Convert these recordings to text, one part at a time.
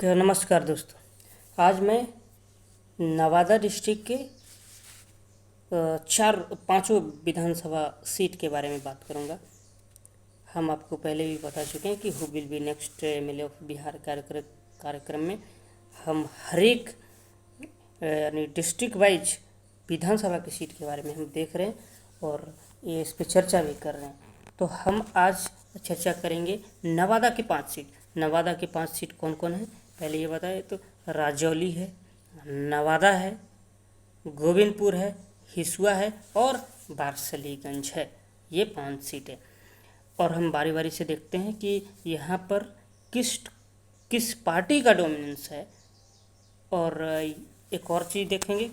नमस्कार दोस्तों। आज मैं नवादा डिस्ट्रिक्ट के चार पांचों विधानसभा सीट के बारे में बात करूंगा। हम आपको पहले भी बता चुके हैं कि who will be next MLA of Bihar कार्यक्रम में हम हर एक यानी डिस्ट्रिक्ट वाइज विधानसभा की सीट के बारे में हम देख रहे हैं और ये इस पर चर्चा भी कर रहे हैं। तो हम आज चर्चा करेंगे नवादा की 5 सीट। नवादा की 5 सीट कौन कौन है पहले ये बताएं तो राजौली है, नवादा है, गोविंदपुर है, हिसुआ है और वारसलीगंज है। ये 5 सीटें और हम बारी बारी से देखते हैं कि यहाँ पर किस पार्टी का डोमिनेंस है। और एक और चीज़ देखेंगे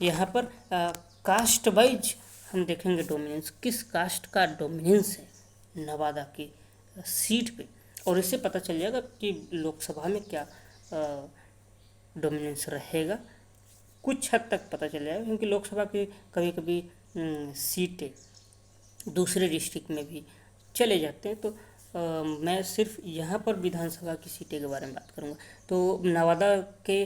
यहाँ पर कास्ट वाइज हम देखेंगे डोमिनेंस, किस कास्ट का डोमिनेंस है नवादा की सीट पे, और इससे पता चल जाएगा कि लोकसभा में क्या डोमिनेंस रहेगा। कुछ हद तक पता चल जाएगा क्योंकि लोकसभा की कभी कभी सीटें दूसरे डिस्ट्रिक्ट में भी चले जाते हैं। तो मैं सिर्फ यहाँ पर विधानसभा की सीटें के बारे में बात करूँगा। तो नवादा के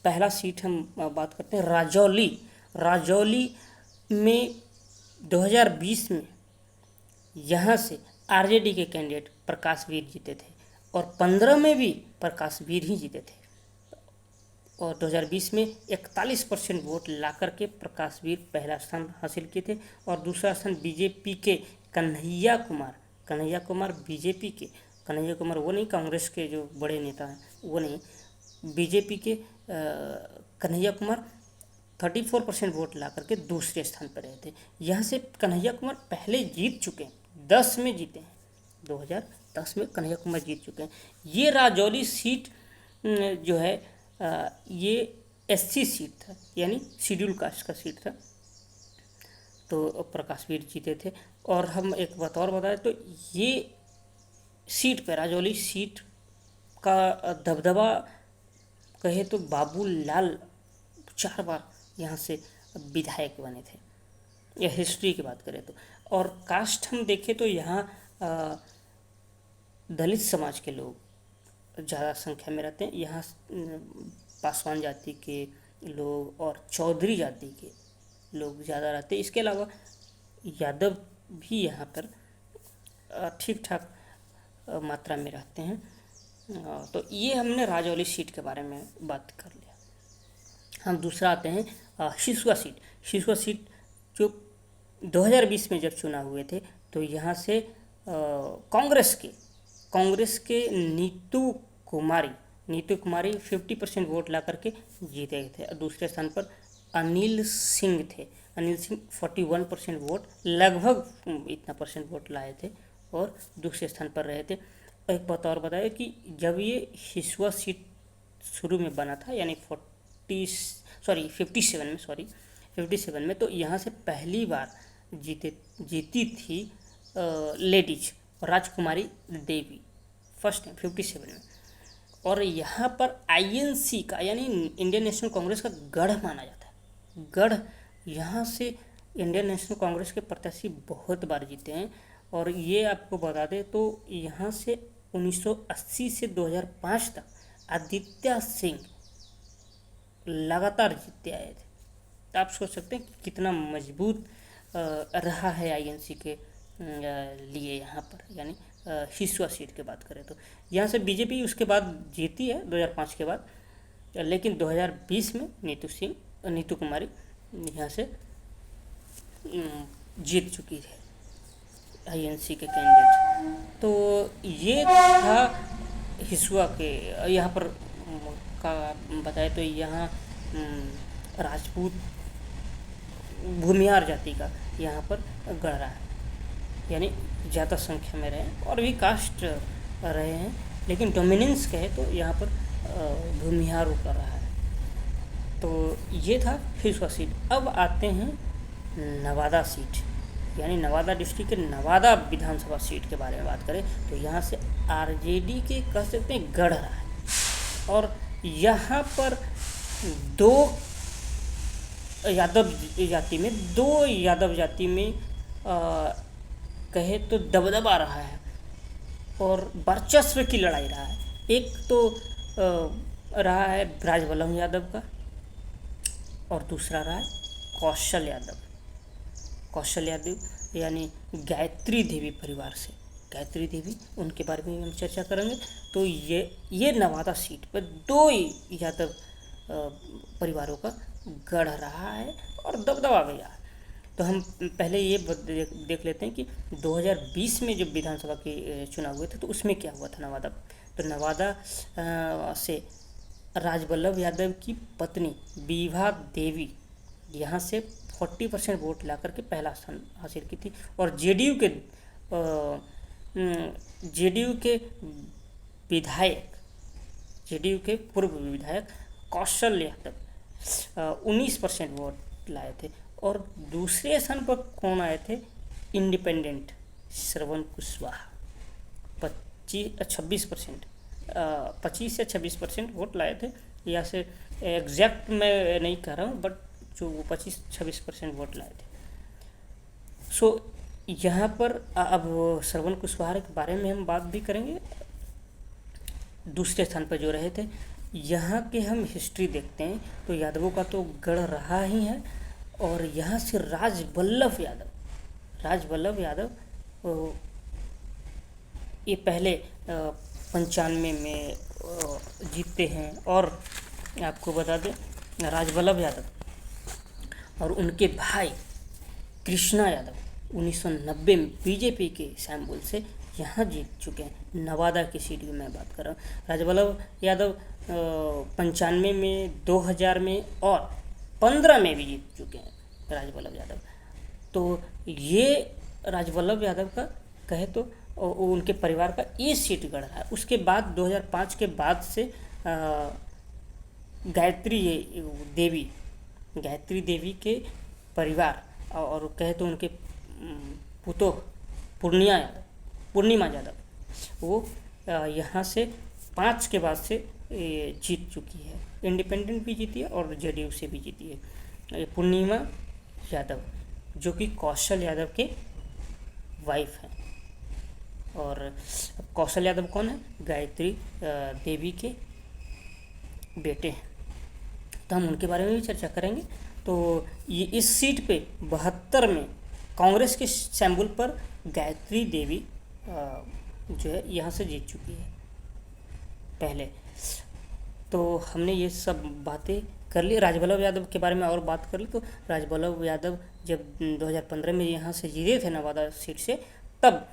पहला सीट हम बात करते हैं राजौली। राजौली में 2020 में यहाँ से आरजेडी के कैंडिडेट प्रकाश वीर जीते थे और 15 में भी प्रकाश वीर ही जीते थे और 2020 में 41% वोट ला करके प्रकाश वीर पहला स्थान हासिल किए थे और दूसरा स्थान बीजेपी के कन्हैया कुमार बीजेपी के कन्हैया कुमार, वो नहीं कांग्रेस के जो बड़े नेता हैं वो नहीं, बीजेपी के कन्हैया कुमार 34% वोट ला करके दूसरे स्थान पर रहे थे। यहाँ से कन्हैया कुमार पहले जीत चुके हैं, 10 में जीते हैं, 2010 में कन्हैया कुमार जीत चुके हैं। ये राजौली सीट जो है ये एससी सीट था, यानी शेड्यूल कास्ट का सीट था, तो प्रकाश वीर जीते थे। और हम एक बात और बताएं तो ये सीट पे राजौली सीट का दबदबा कहे तो बाबू लाल 4 बार यहाँ से विधायक बने थे, या हिस्ट्री की बात करें तो। और कास्ट हम देखें तो यहाँ दलित समाज के लोग ज़्यादा संख्या में रहते हैं। यहाँ पासवान जाति के लोग और चौधरी जाति के लोग ज़्यादा रहते हैं। इसके अलावा यादव भी यहाँ पर ठीक ठाक मात्रा में रहते हैं। तो ये हमने राजौली सीट के बारे में बात कर लिया। हम दूसरा आते हैं हिसुआ सीट। हिसुआ सीट जो 2020 में जब चुनाव हुए थे तो यहाँ से कांग्रेस के नीतू कुमारी 50% वोट ला करके जीते थे। दूसरे स्थान पर अनिल सिंह 41% वोट, लगभग इतना परसेंट वोट लाए थे और दूसरे स्थान पर रहे थे। एक बात और बताया कि जब ये हिसुआ सीट शुरू में बना था यानी 57 में, तो यहाँ से पहली बार जीती थी ladies Rajkumari Devi first time 57 में। और यहाँ पर आईएनसी का यानी इंडियन नेशनल कांग्रेस का गढ़ माना जाता है। गढ़ यहाँ से इंडियन नेशनल कांग्रेस के प्रत्याशी बहुत बार जीते हैं। और ये आपको बता दें तो यहाँ से 1980 से 2005 तक आदित्य सिंह लगातार जीतते आए थे। तो आप सोच सकते हैं कि कितना मजबूत रहा है आईएनसी के लिए यहाँ पर, यानी हिसुआ सीट की बात करें तो यहाँ से बीजेपी उसके बाद जीती है 2005 के बाद, लेकिन 2020 में नीतू कुमारी यहाँ से जीत चुकी है आईएनसी के कैंडिडेट। तो ये था हिसुआ के। यहाँ पर का बताए तो यहाँ राजपूत भूमिहार जाति का यहाँ पर गढ़ रहा है, यानी ज़्यादा संख्या में रहे और भी कास्ट रहे हैं, लेकिन डोमिनेंस कहे तो यहाँ पर भूमिहार कर रहा है। तो ये था हिसुआ सीट। अब आते हैं नवादा सीट, यानी नवादा डिस्ट्रिक्ट के नवादा विधानसभा सीट के बारे में बात करें तो यहाँ से आरजेडी के कह सकते हैं गढ़ रहा है। और यहाँ पर दो यादव जाति में कहे तो दबदबा रहा है और वर्चस्व की लड़ाई रहा है। एक तो रहा है राजवल्लभ यादव का, और दूसरा रहा है कौशल यादव। कौशल यादव यानी गायत्री देवी परिवार से, गायत्री देवी, उनके बारे में हम चर्चा करेंगे। तो ये नवादा सीट पर दो यादव परिवारों का गढ़ रहा है और दबदबा भी रहा है। तो हम पहले ये देख लेते हैं कि 2020 में जब विधानसभा के चुनाव हुए थे तो उसमें क्या हुआ था नवादा। तो नवादा से राजवल्लभ यादव की पत्नी विभा देवी यहाँ से 40% वोट ला करके पहला स्थान हासिल की थी। और जेडीयू के विधायक, जेडीयू के पूर्व विधायक कौशल यादव 19% वोट लाए थे। और दूसरे स्थान पर कौन आए थे? इंडिपेंडेंट श्रवण कुशवाहा 26% 25 से 26% वोट लाए थे। या से एग्जैक्ट मैं नहीं कह रहा हूँ, बट जो वो 25-26% वोट लाए थे। सो यहाँ पर अब श्रवण कुशवाहा के बारे में हम बात भी करेंगे। दूसरे स्थान पर जो रहे थे, यहाँ के हम हिस्ट्री देखते हैं तो यादवों का तो गढ़ रहा ही है। और यहाँ से राजवल्लभ यादव ये पहले 95 में जीतते हैं। और आपको बता दें, राजवल्लभ यादव और उनके भाई कृष्णा यादव 1990 में बीजेपी के शैम्बुल से यहाँ जीत चुके हैं। नवादा की सीट की मैं बात कर रहा हूँ। राजवल्लभ यादव 95 में, 2000 में और 15 में भी जीत चुके हैं राजवल्लभ यादव। तो ये राजवल्लभ यादव का कहे तो उनके परिवार का ये सीट गढ़ रहा है। उसके बाद 2005 के बाद से गायत्री देवी के परिवार और कहे तो उनके पुतोह पूर्णिमा यादव वो यहाँ से 5 के बाद से जीत चुकी है। इंडिपेंडेंट भी जीती है और जेडीयू से भी जीती है। पूर्णिमा यादव जो कि कौशल यादव के वाइफ हैं। और कौशल यादव कौन है? गायत्री देवी के बेटे हैं। तो हम उनके बारे में भी चर्चा करेंगे। तो ये इस सीट पे 72 में कांग्रेस के शैम्बुल पर गायत्री देवी जो है यहाँ से जीत चुकी है पहले। तो हमने ये सब बातें कर ली। राजवल्लभ यादव के बारे में और बात कर ली। तो राजवल्लभ यादव जब 2015 में यहाँ से जीते थे नवादा सीट से, तब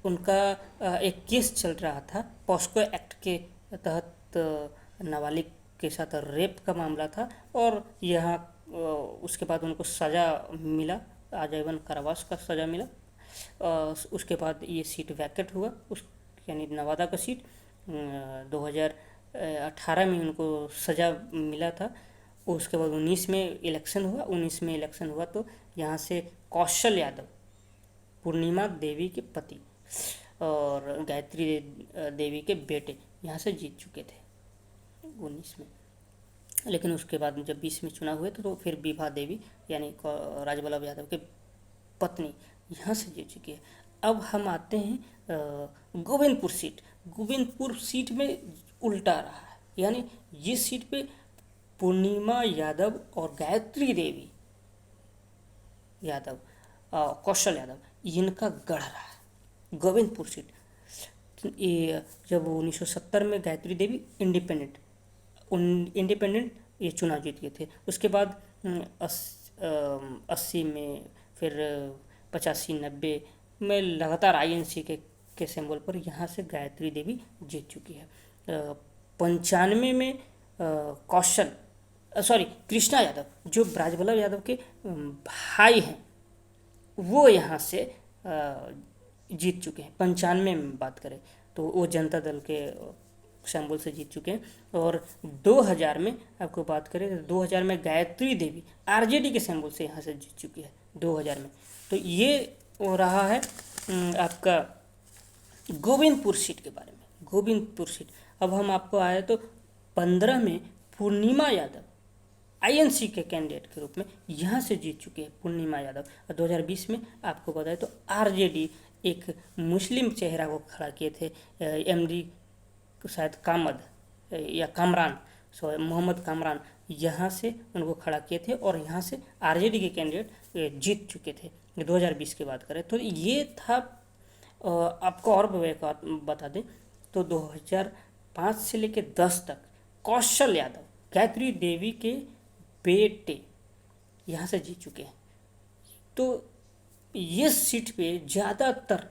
उनका एक केस चल रहा था पॉस्को एक्ट के तहत। नाबालिग के साथ रेप का मामला था और यहाँ उसके बाद उनको सज़ा मिला, आजीवन कारावास का सज़ा मिला। उसके बाद ये सीट वैकेट हुआ, उस यानी नवादा का सीट 2018 में उनको सज़ा मिला था। उसके बाद 19 में इलेक्शन हुआ तो यहाँ से कौशल यादव, पूर्णिमा देवी के पति और गायत्री देवी के बेटे यहाँ से जीत चुके थे 19 में। लेकिन उसके बाद जब 20 में चुनाव हुए तो फिर विभा देवी यानी राजवल्लभ यादव के पत्नी यहाँ से जीत चुकी है। अब हम आते हैं गोविंदपुर सीट में उल्टा रहा है। यानी जिस सीट पे पूर्णिमा यादव और गायत्री देवी यादव, कौशल यादव, इनका गढ़ रहा है गोविंदपुर सीट। ये जब 1970 में गायत्री देवी इंडिपेंडेंट ये चुनाव जीत गए थे। उसके बाद 80 में, फिर 85-90 में लगातार आईएनसी के सिंबल पर यहाँ से गायत्री देवी जीत चुकी है। 95 में कृष्णा यादव जो राजवल्लभ यादव के भाई हैं वो यहाँ से जीत चुके हैं। 95 में बात करें तो वो जनता दल के सिंबल से जीत चुके हैं। और 2000 में आपको बात करें तो 2000 में गायत्री देवी आरजेडी के सिंबल से यहाँ से जीत चुकी है 2000 में। तो ये हो रहा है आपका गोविंदपुर सीट के बारे में। गोविंदपुर सीट अब हम आपको आए तो 15 में पूर्णिमा यादव आईएनसी के कैंडिडेट के रूप में यहाँ से जीत चुके हैं पूर्णिमा यादव। और 2020 में आपको बताएं तो आरजेडी एक मुस्लिम चेहरा को खड़ा किए थे, एमडी शायद कामद या कामरान, सॉरी मोहम्मद कामरान, यहाँ से उनको खड़ा किए थे और यहाँ से आरजेडी के कैंडिडेट जीत चुके थे 2020 की बात करें तो। ये था आपको और बता दें तो 2005 से लेकर 10 तक कौशल यादव, गायत्री देवी के बेटे, यहाँ से जीत चुके हैं। तो ये सीट पे ज़्यादातर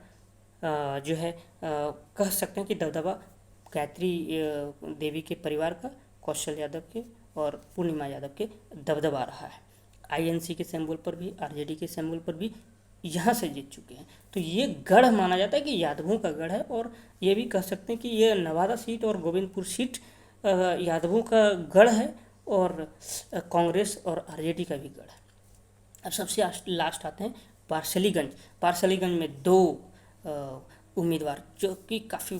जो है कह सकते हैं कि दबदबा गायत्री देवी के परिवार का, कौशल यादव के और पूर्णिमा यादव के दबदबा रहा है। आईएनसी के सिंबल पर भी, आरजेडी के सिंबल पर भी यहाँ से जीत चुके हैं। तो ये गढ़ माना जाता है कि यादवों का गढ़ है, और ये भी कह सकते हैं कि ये नवादा सीट और गोविंदपुर सीट यादवों का गढ़ है और कांग्रेस और आरजेडी का भी गढ़ है। अब सबसे लास्ट आते हैं पारसलीगंज। पारसलीगंज में 2 उम्मीदवार जो कि काफ़ी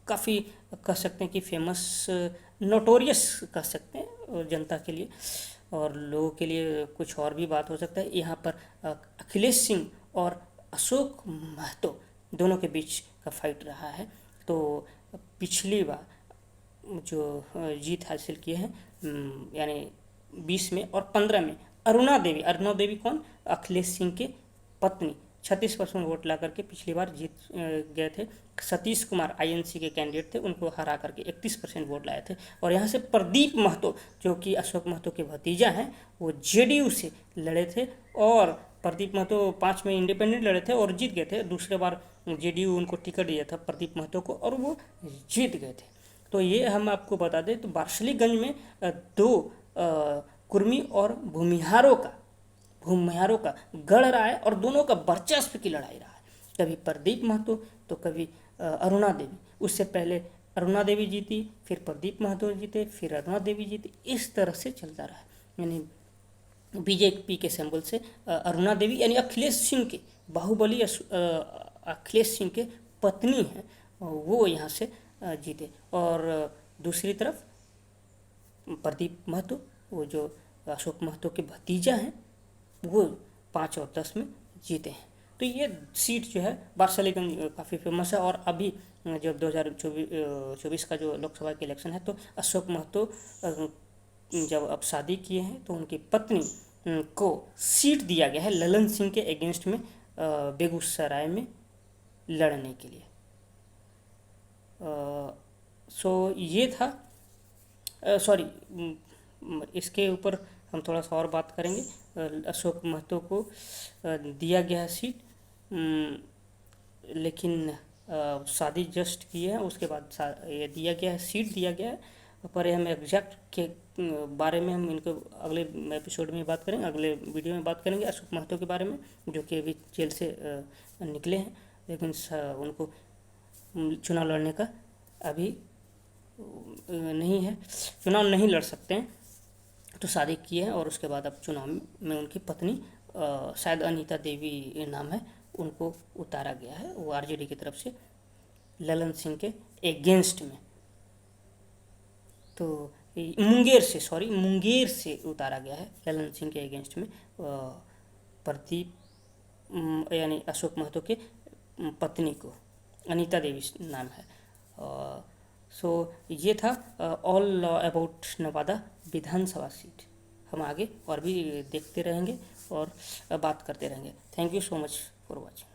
कह सकते हैं कि फेमस, नोटोरियस कह सकते हैं जनता के लिए, और लोगों के लिए कुछ और भी बात हो सकता है। यहाँ पर अखिलेश सिंह और अशोक महतो दोनों के बीच का फाइट रहा है। तो पिछली बार जो जीत हासिल किए हैं यानी 20 में और 15 में अरुणा देवी कौन, अखिलेश सिंह के पत्नी, 36% वोट ला करके पिछली बार जीत गए थे। सतीश कुमार आईएनसी के कैंडिडेट थे, उनको हरा करके 31% वोट लाए थे। और यहाँ से प्रदीप महतो जो कि अशोक महतो के भतीजा हैं, वो जेडीयू से लड़े थे, और प्रदीप महतो 5 में इंडिपेंडेंट लड़े थे और जीत गए थे। दूसरे बार जेडीयू उनको टिकट दिया था प्रदीप महतो को, और वो जीत गए थे। तो ये हम आपको बता दें तो बार्सलीगंज में 2 कुर्मी और भूमिहारों का गढ़ रहा है, और दोनों का वर्चस्व की लड़ाई रहा है। कभी प्रदीप महतो तो कभी अरुणा देवी। उससे पहले अरुणा देवी जीती, फिर प्रदीप महतो जीते, फिर अरुणा देवी जीती। इस तरह से चलता रहा। यानी बीजेपी के सिंबल से अरुणा देवी यानी अखिलेश सिंह के बाहुबली अखिलेश सिंह के पत्नी हैं, वो यहाँ से जीते। और दूसरी तरफ प्रदीप महतो, वो जो अशोक महतो के भतीजा हैं, वो 5 और 10 में जीते हैं। तो ये सीट जो है बार्सलीगंज काफ़ी फेमस है। और अभी जब 2024 का जो लोकसभा के इलेक्शन है, तो अशोक महतो जब अब शादी किए हैं तो उनकी पत्नी को सीट दिया गया है ललन सिंह के अगेंस्ट में बेगूसराय में लड़ने के लिए। सो ये था, सॉरी इसके ऊपर हम थोड़ा सा और बात करेंगे। अशोक महतो को दिया गया है सीट, लेकिन शादी जस्ट की है, उसके बाद ये दिया गया है, सीट दिया गया है। पर हम एग्जैक्ट के बारे में हम इनको अगले एपिसोड में बात करेंगे, अगले वीडियो में बात करेंगे अशोक महतो के बारे में, जो कि अभी जेल से निकले हैं, लेकिन उनको चुनाव लड़ने का अभी नहीं है, चुनाव नहीं लड़ सकते हैं। तो शादी की है और उसके बाद अब चुनाव में उनकी पत्नी शायद अनीता देवी नाम है, उनको उतारा गया है, वो आरजेडी की तरफ से ललन सिंह के एगेंस्ट में। तो मुंगेर से उतारा गया है ललन सिंह के अगेंस्ट में प्रदीप यानी अशोक महतो के पत्नी को, अनीता देवी नाम है। सो ये था all about Nawada Vidhan Sabha seat. हम आगे और भी देखते रहेंगे और बात करते रहेंगे। Thank you so much for watching.